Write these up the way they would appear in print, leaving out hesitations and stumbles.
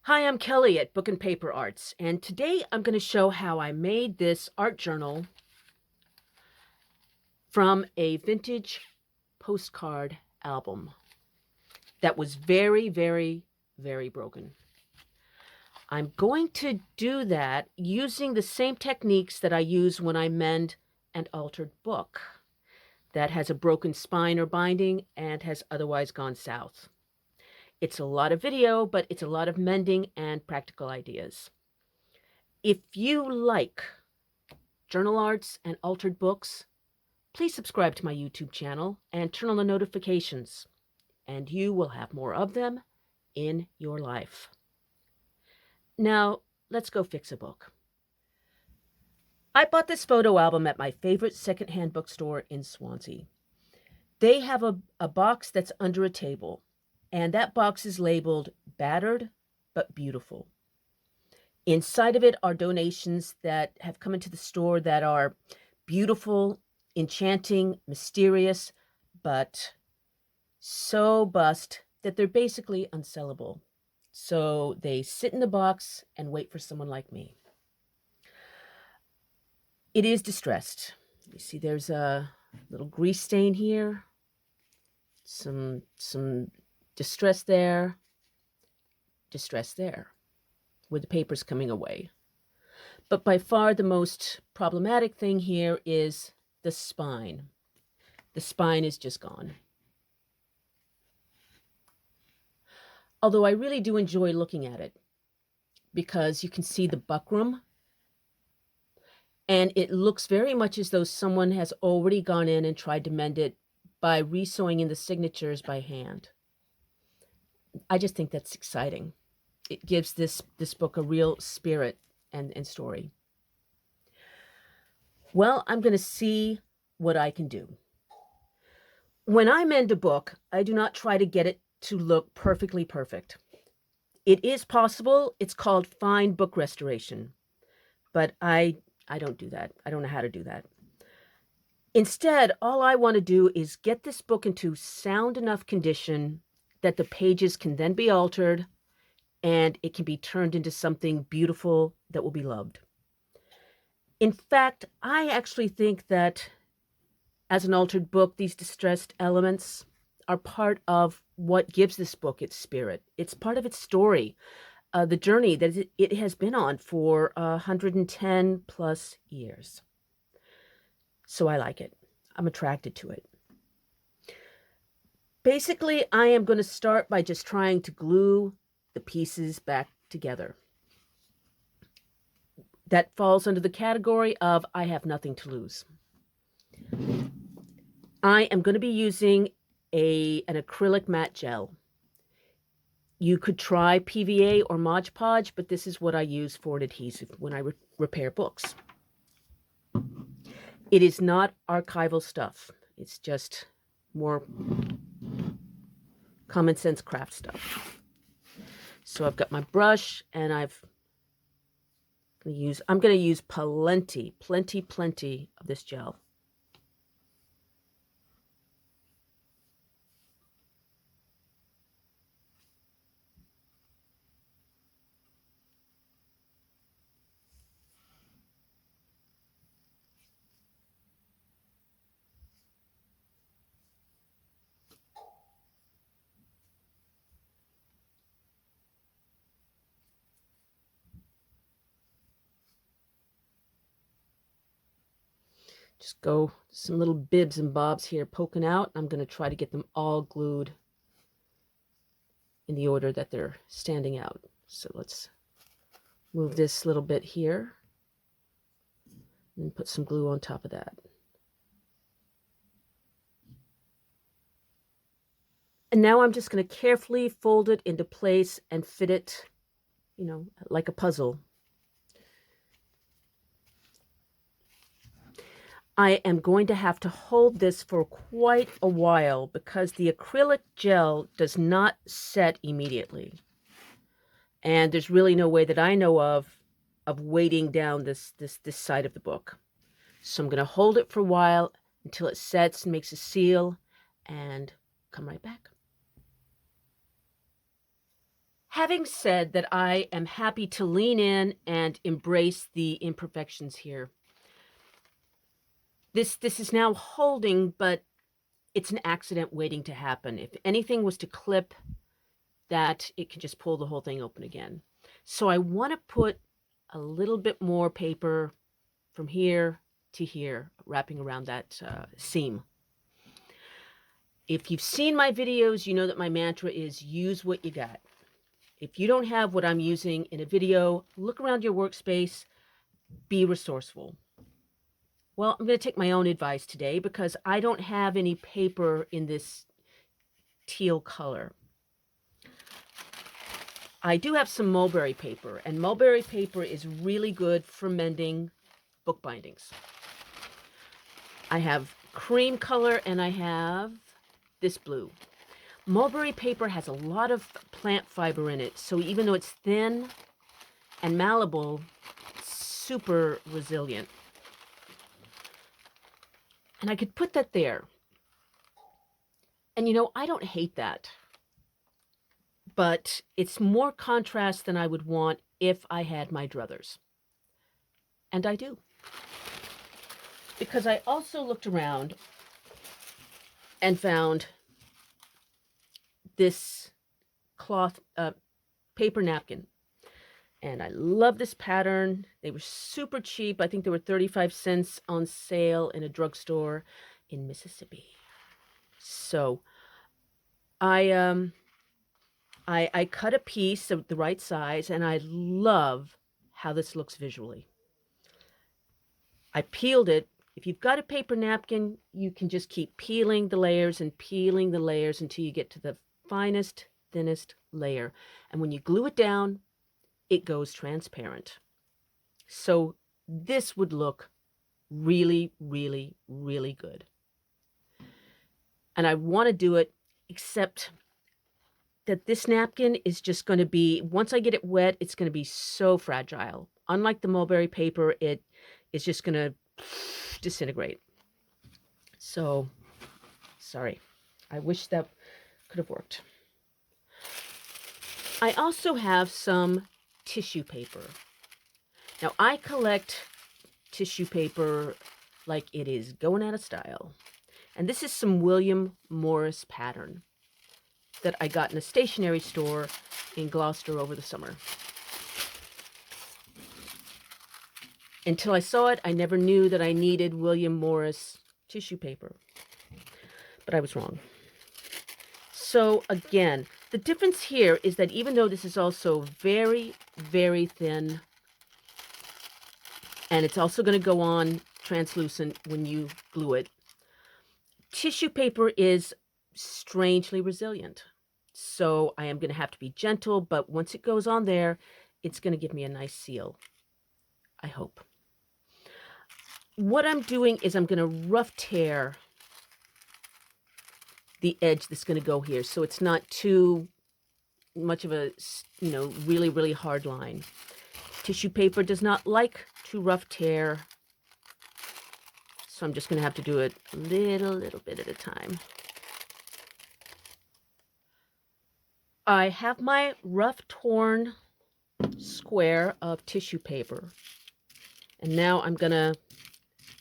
Hi, I'm Kelly at Book and Paper Arts, and today I'm going to show how I made this art journal from a vintage postcard album that was very, very, very broken. I'm going to do that using the same techniques that I use when I mend an altered book that has a broken spine or binding and has otherwise gone south. It's a lot of video, but it's a lot of mending and practical ideas. If you like journal arts and altered books, please subscribe to my YouTube channel and turn on the notifications, and you will have more of them in your life. Now, let's go fix a book. I bought this photo album at my favorite secondhand bookstore in Swansea. They have a box that's under a table, and that box is labeled Battered but Beautiful. Inside of it are donations that have come into the store that are beautiful, enchanting, mysterious, but so bust that they're basically unsellable. So they sit in the box and wait for someone like me. It is distressed. You see there's a little grease stain here, some distress there, where the paper's coming away. But by far the most problematic thing here is the spine. The spine is just gone. Although I really do enjoy looking at it because you can see the buckram, and it looks very much as though someone has already gone in and tried to mend it by resewing in the signatures by hand. I just think that's exciting. It gives this book a real spirit and story. Well, I'm going to see what I can do. When I mend a book, I do not try to get it to look perfectly perfect. It is possible. It's called fine book restoration. But I don't do that. I don't know how to do that. Instead, all I want to do is get this book into sound enough condition that the pages can then be altered and it can be turned into something beautiful that will be loved. In fact, I actually think that as an altered book, these distressed elements are part of what gives this book its spirit. It's part of its story, the journey that it has been on for 110 plus years. So I like it. I'm attracted to it. Basically, I am going to start by just trying to glue the pieces back together. That falls under the category of I have nothing to lose. I am going to be using an acrylic matte gel. You could try PVA or Mod Podge, but this is what I use for an adhesive when I repair books. It is not archival stuff. It's just more common sense craft stuff. So I've got my brush, and I'm going to use plenty of this gel. Just go some little bibs and bobs here poking out. I'm going to try to get them all glued in the order that they're standing out. So let's move this little bit here and put some glue on top of that. And now I'm just going to carefully fold it into place and fit it, like a puzzle. I am going to have to hold this for quite a while because the acrylic gel does not set immediately. And there's really no way that I know of weighting down this side of the book. So I'm going to hold it for a while until it sets and makes a seal and come right back. Having said that, I am happy to lean in and embrace the imperfections here. This is now holding, but it's an accident waiting to happen. If anything was to clip, that it can just pull the whole thing open again. So I want to put a little bit more paper from here to here, wrapping around that seam. If you've seen my videos, you know that my mantra is use what you got. If you don't have what I'm using in a video, look around your workspace, be resourceful. Well, I'm going to take my own advice today because I don't have any paper in this teal color. I do have some mulberry paper, and mulberry paper is really good for mending book bindings. I have cream color and I have this blue. Mulberry paper has a lot of plant fiber in it, so even though it's thin and malleable, it's super resilient. And I could put that there. And you know, I don't hate that. But it's more contrast than I would want if I had my druthers. And I do. Because I also looked around and found this cloth paper napkin. And I love this pattern. They were super cheap. I think they were 35 cents on sale in a drugstore in Mississippi. So I cut a piece of the right size, and I love how this looks visually. I peeled it. If you've got a paper napkin, you can just keep peeling the layers and peeling the layers until you get to the finest, thinnest layer. And when you glue it down, it goes transparent. So this would look really, really, really good. And I want to do it, except that this napkin is just going to be, once I get it wet, it's going to be so fragile. Unlike the mulberry paper, it is just going to disintegrate. So, sorry. I wish that could have worked. I also have some tissue paper. Now, I collect tissue paper like it is going out of style. And this is some William Morris pattern that I got in a stationery store in Gloucester over the summer. Until I saw it, I never knew that I needed William Morris tissue paper. But I was wrong. So again, the difference here is that even though this is also very, very thin, and it's also going to go on translucent when you glue it, tissue paper is strangely resilient. So I am going to have to be gentle, but once it goes on there, it's going to give me a nice seal, I hope. What I'm doing is I'm going to rough tear the edge that's going to go here, so it's not too much of a, really, really hard line. Tissue paper does not like to rough tear, so I'm just going to have to do it a little bit at a time. I have my rough torn square of tissue paper, and now I'm going to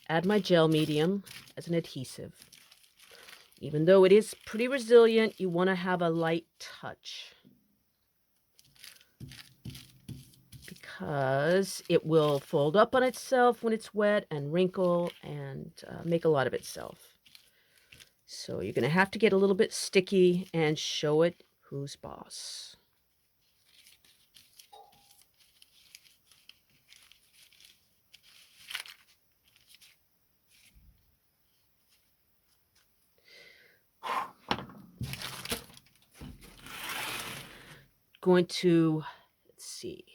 add my gel medium as an adhesive. Even though it is pretty resilient, you want to have a light touch because it will fold up on itself when it's wet and wrinkle and make a lot of itself. So you're going to have to get a little bit sticky and show it who's boss. Going to, let's see,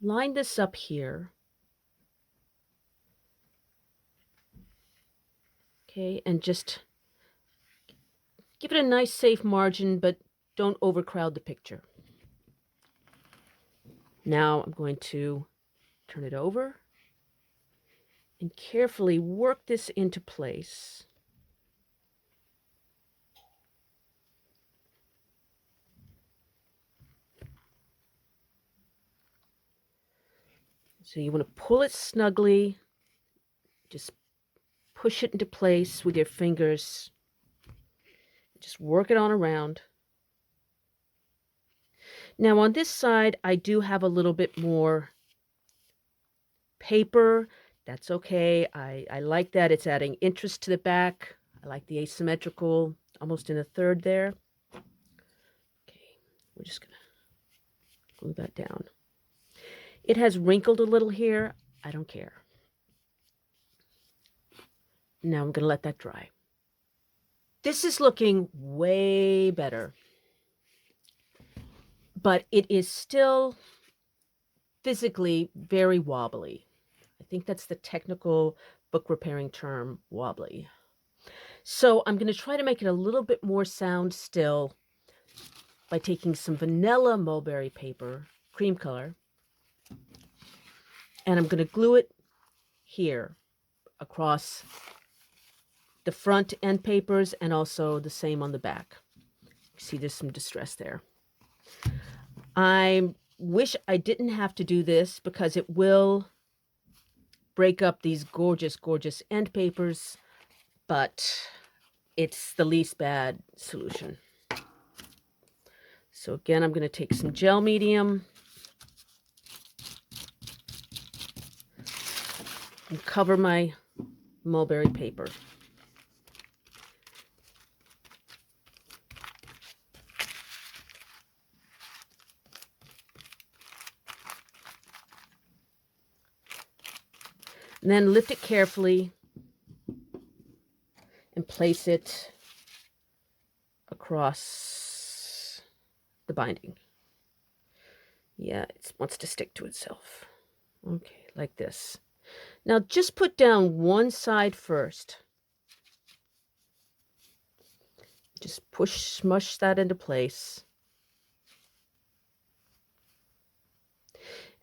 line this up here. Okay, and just give it a nice safe margin, but don't overcrowd the picture. Now I'm going to turn it over and carefully work this into place. So you want to pull it snugly, just push it into place with your fingers. Just work it on around. Now on this side, I do have a little bit more paper. That's okay. I like that. It's adding interest to the back. I like the asymmetrical, almost in a third there. Okay, we're just going to glue that down. It has wrinkled a little here. I don't care. Now I'm going to let that dry. This is looking way better, but it is still physically very wobbly. I think that's the technical book repairing term, wobbly. So I'm going to try to make it a little bit more sound still by taking some vanilla mulberry paper, cream color, and I'm going to glue it here across the front end papers and also the same on the back. See, there's some distress there. I wish I didn't have to do this because it will break up these gorgeous, gorgeous end papers, but it's the least bad solution. So again, I'm going to take some gel medium and cover my mulberry paper. And then lift it carefully and place it across the binding. Yeah, it wants to stick to itself. Okay, like this. Now just put down one side first. Just smush that into place.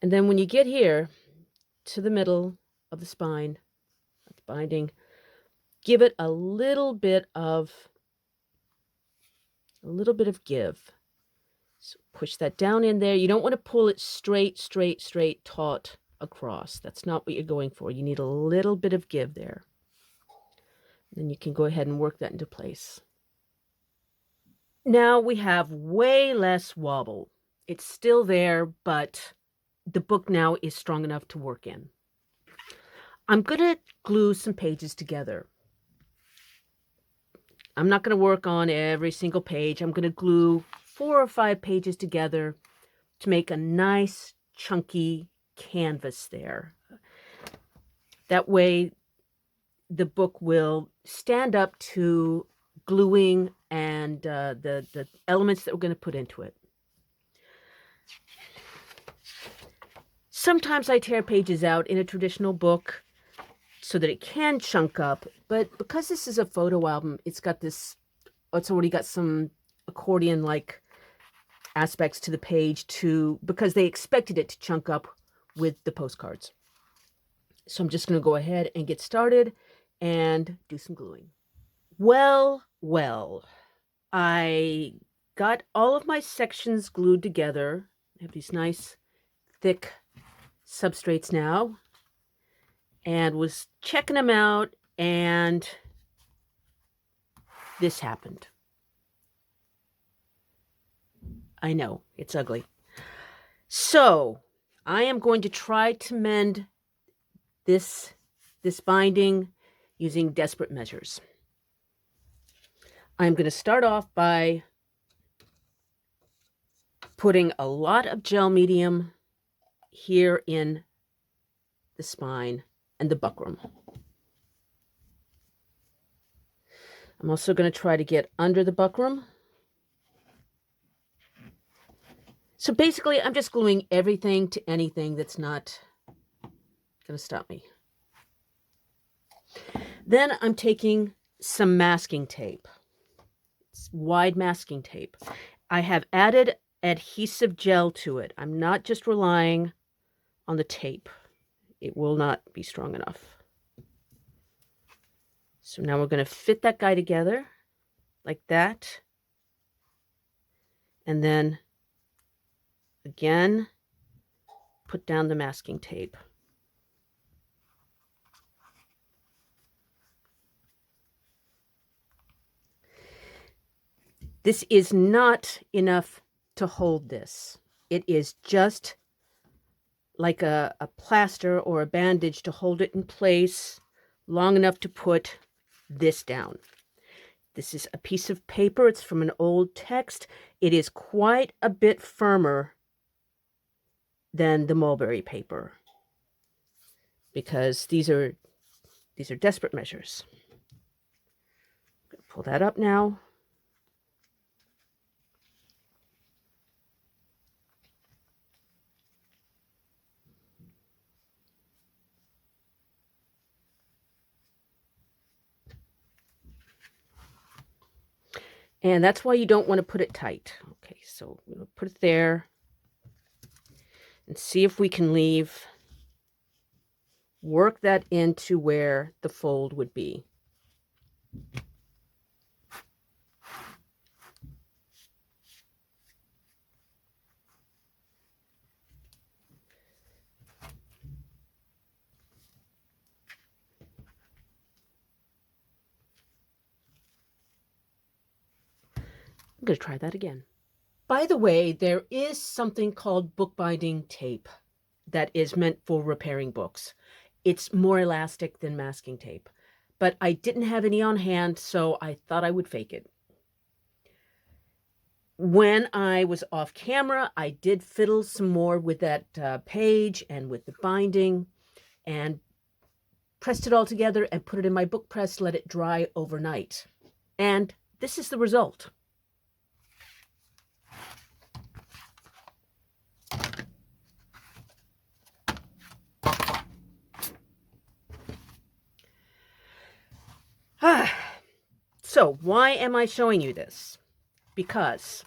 And then when you get here to the middle of the spine, of the binding, give it a little bit of give. So push that down in there. You don't want to pull it straight, taut across. That's not what you're going for. You need a little bit of give there. Then you can go ahead and work that into place. Now we have way less wobble. It's still there, but the book now is strong enough to work in. I'm going to glue some pages together. I'm not going to work on every single page. I'm going to glue 4 or 5 pages together to make a nice chunky canvas there. That way the book will stand up to gluing and the elements that we're going to put into it. Sometimes I tear pages out in a traditional book so that it can chunk up, but because this is a photo album, it's already got some accordion-like aspects to the page because they expected it to chunk up with the postcards. So I'm just going to go ahead and get started and do some gluing. Well, I got all of my sections glued together. I have these nice thick substrates now and was checking them out, and this happened. I know, it's ugly. So I am going to try to mend this binding using desperate measures. I'm going to start off by putting a lot of gel medium here in the spine and the buckram. I'm also going to try to get under the buckram. So basically, I'm just gluing everything to anything that's not going to stop me. Then I'm taking some masking tape. It's wide masking tape. I have added adhesive gel to it. I'm not just relying on the tape. It will not be strong enough. So now we're going to fit that guy together like that. And then again, put down the masking tape. This is not enough to hold this. It is just like a plaster or a bandage to hold it in place long enough to put this down. This is a piece of paper. It's from an old text. It is quite a bit firmer than the mulberry paper because these are desperate measures. Pull that up now. And that's why you don't want to put it tight. Okay, so we'll put it there and see if we can work that into where the fold would be. I'm going to try that again. By the way, there is something called bookbinding tape that is meant for repairing books. It's more elastic than masking tape, but I didn't have any on hand, so I thought I would fake it. When I was off camera, I did fiddle some more with that page and with the binding and pressed it all together and put it in my book press, let it dry overnight. And this is the result. So why am I showing you this? Because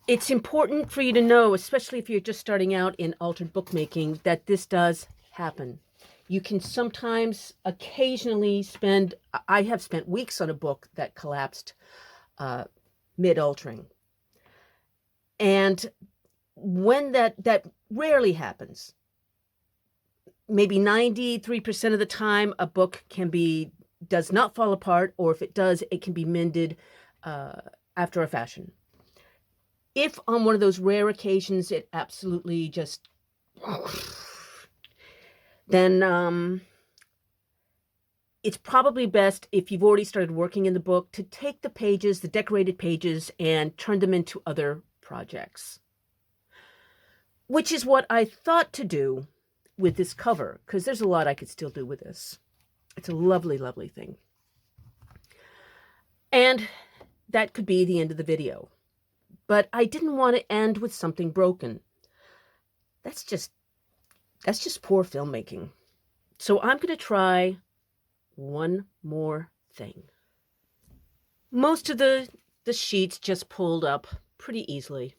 it's important for you to know, especially if you're just starting out in altered bookmaking, that this does happen. You can sometimes occasionally I have spent weeks on a book that collapsed mid-altering. And when that rarely happens, maybe 93% of the time a book does not fall apart, or if it does, it can be mended after a fashion. If on one of those rare occasions it absolutely just, then it's probably best, if you've already started working in the book, to take the pages, the decorated pages, and turn them into other projects. Which is what I thought to do with this cover, because there's a lot I could still do with this. It's a lovely, lovely thing. And that could be the end of the video. But I didn't want to end with something broken. That's just poor filmmaking. So I'm going to try one more thing. Most of the sheets just pulled up pretty easily.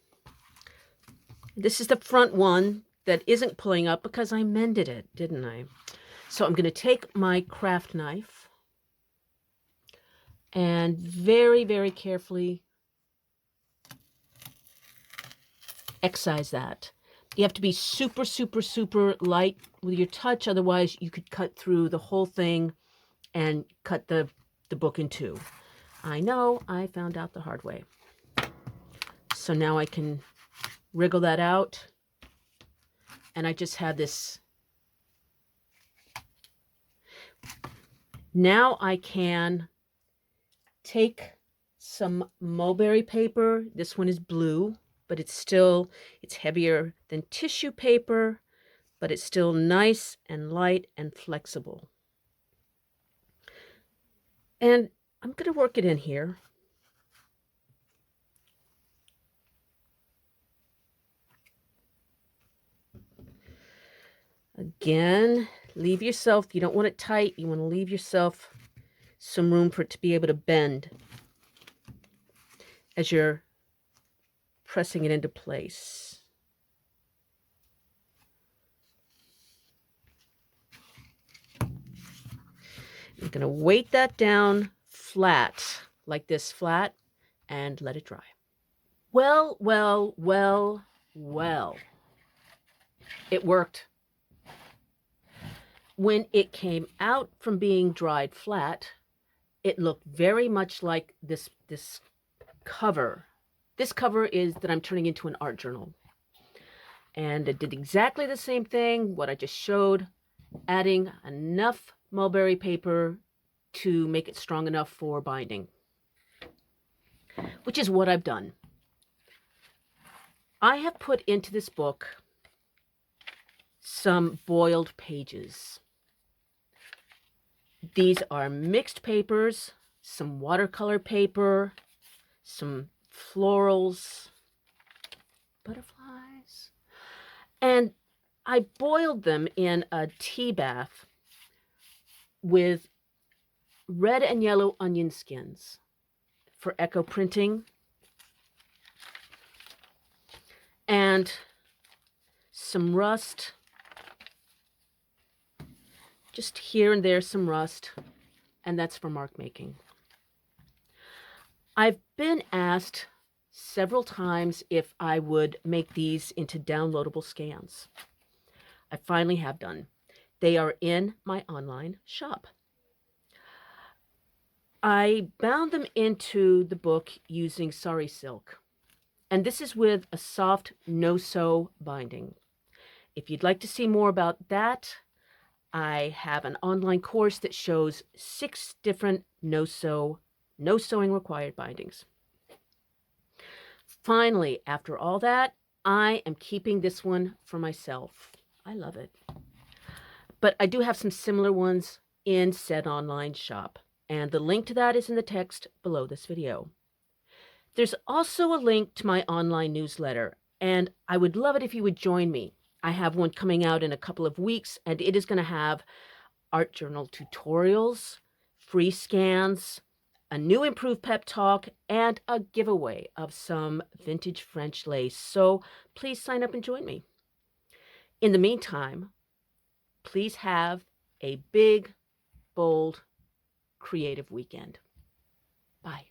This is the front one that isn't pulling up because I mended it, didn't I? So I'm going to take my craft knife and very, very carefully excise that. You have to be super, super, super light with your touch. Otherwise, you could cut through the whole thing and cut the book in two. I know, I found out the hard way. So now I can wriggle that out. And I just have this. Now I can take some mulberry paper. This one is blue, but it's heavier than tissue paper, but it's still nice and light and flexible. And I'm going to work it in here. Again, leave yourself, you don't want it tight, you want to leave yourself some room for it to be able to bend as you're pressing it into place. I'm going to weight that down flat, like this, flat, and let it dry. Well, well, well, well. It worked. When it came out from being dried flat, it looked very much like this cover. This cover is that I'm turning into an art journal. And it did exactly the same thing, what I just showed, adding enough mulberry paper to make it strong enough for binding, which is what I've done. I have put into this book some boiled pages. These are mixed papers, some watercolor paper, some florals, butterflies, and I boiled them in a tea bath with red and yellow onion skins for echo printing, and some rust, just here and there some rust, and that's for mark making. I've been asked several times if I would make these into downloadable scans. I finally have done. They are in my online shop. I bound them into the book using sari silk, and this is with a soft no-sew binding. If you'd like to see more about that, I have an online course that shows 6 different no sewing required bindings. Finally, after all that, I am keeping this one for myself. I love it. But I do have some similar ones in said online shop, and the link to that is in the text below this video. There's also a link to my online newsletter, and I would love it if you would join me. I have one coming out in a couple of weeks, and it is going to have art journal tutorials, free scans, a new improved pep talk, and a giveaway of some vintage French lace. So please sign up and join me. In the meantime, please have a big, bold, creative weekend. Bye.